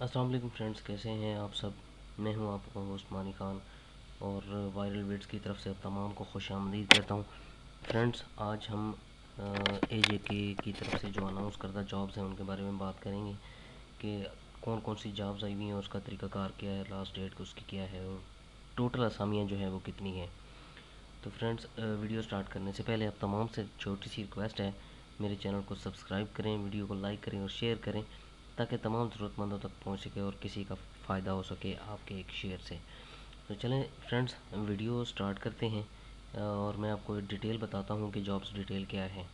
अस्सलाम वालेकुम फ्रेंड्स, कैसे हैं आप सब। मैं हूं आपका होस्ट मानी खान और वायरल बिट्स की तरफ से आप तमाम को खुशामदीद कहता हूं। फ्रेंड्स, आज हम AJK की तरफ से जो अनाउंस करदा जॉब्स हैं उनके बारे में बात करेंगे कि कौन कौन सी जॉब्स आई हुई हैं, उसका तरीक़ाकार क्या है, लास्ट डेट उसकी क्या है और टोटल असामियाँ जो है वो कितनी हैं। तो फ्रेंड्स, वीडियो स्टार्ट करने से पहले आप तमाम से छोटी सी रिक्वेस्ट है, मेरे चैनल को सब्सक्राइब करें, वीडियो को लाइक करें और शेयर करें ताकि तमाम ज़रूरतमंदों तक पहुंच सके और किसी का फ़ायदा हो सके आपके एक शेयर से। तो चलें फ्रेंड्स, वीडियो स्टार्ट करते हैं और मैं आपको डिटेल बताता हूं कि जॉब्स डिटेल क्या है।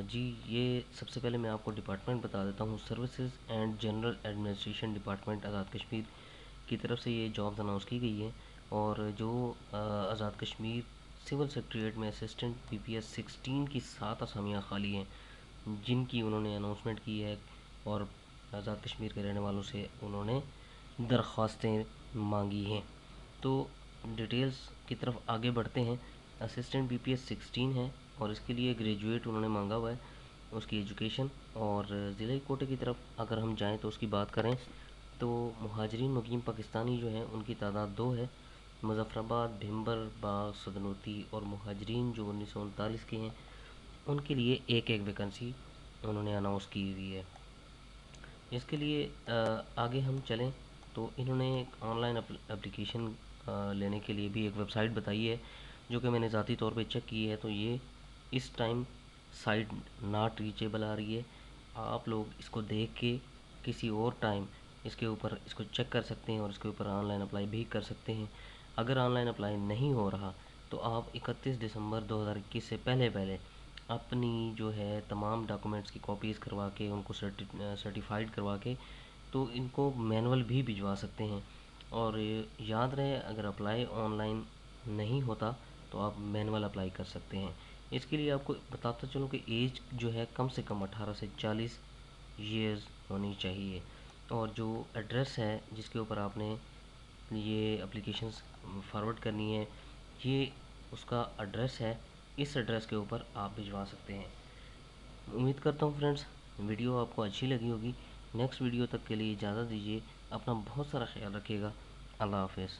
जी, ये सबसे पहले मैं आपको डिपार्टमेंट बता देता हूं। Services and general administration department Azad Kashmir की तरफ से ये जॉब्स अनाउंस की गई है। और जो आज़ाद कश्मीर सिविल सेक्रेटरीट में असिस्टेंट PPS 16 की 7 असामियाँ खाली हैं जिनकी उन्होंने अनाउंसमेंट की है और आज़ाद कश्मीर के रहने वालों से उन्होंने दरख्वास्तें मांगी हैं। तो डिटेल्स की तरफ आगे बढ़ते हैं। असिस्टेंट BPS 16 है और इसके लिए ग्रेजुएट उन्होंने मांगा हुआ है, उसकी एजुकेशन। और ज़िले कोटे की तरफ अगर हम जाएं तो उसकी बात करें तो मुहाजिरीन मुकीम पाकिस्तानी जो हैं उनकी तादाद 2 है। मुज़फ़्फ़राबाद, भिंबर, बाग, सदनोती और मुहाजिरीन जो 1939 के हैं उनके लिए एक एक वैकेंसी उन्होंने अनाउंस की हुई है। इसके लिए आगे हम चलें तो इन्होंने एक ऑनलाइन एप्लीकेशन लेने के लिए भी एक वेबसाइट बताई है जो कि मैंने ज़ाती तौर पे चेक की है। तो ये इस टाइम साइट नॉट रीचेबल आ रही है। आप लोग इसको देख के किसी और टाइम इसके ऊपर इसको चेक कर सकते हैं और इसके ऊपर ऑनलाइन अप्लाई भी कर सकते हैं। अगर ऑनलाइन अप्लाई नहीं हो रहा तो आप 31 दिसंबर 2021 से पहले पहले अपनी जो है तमाम डॉक्यूमेंट्स की कॉपीज़ करवा के उनको सर्टिफाइड करवा के तो इनको मैनुअल भी भिजवा सकते हैं। और याद रहे, अगर अप्लाई ऑनलाइन नहीं होता तो आप मैनुअल अप्लाई कर सकते हैं। इसके लिए आपको बताता चलूँ कि एज जो है कम से कम 18 से 40 ईयर्स होनी चाहिए। और जो एड्रेस है जिसके ऊपर आपने ये एप्लीकेशंस फॉरवर्ड करनी है, ये उसका एड्रेस है। इस एड्रेस के ऊपर आप भिजवा सकते हैं। उम्मीद करता हूँ फ्रेंड्स वीडियो आपको अच्छी लगी होगी। नेक्स्ट वीडियो तक के लिए इजाज़त दीजिए। अपना बहुत सारा ख्याल रखिएगा। अल्लाह हाफ़िज़।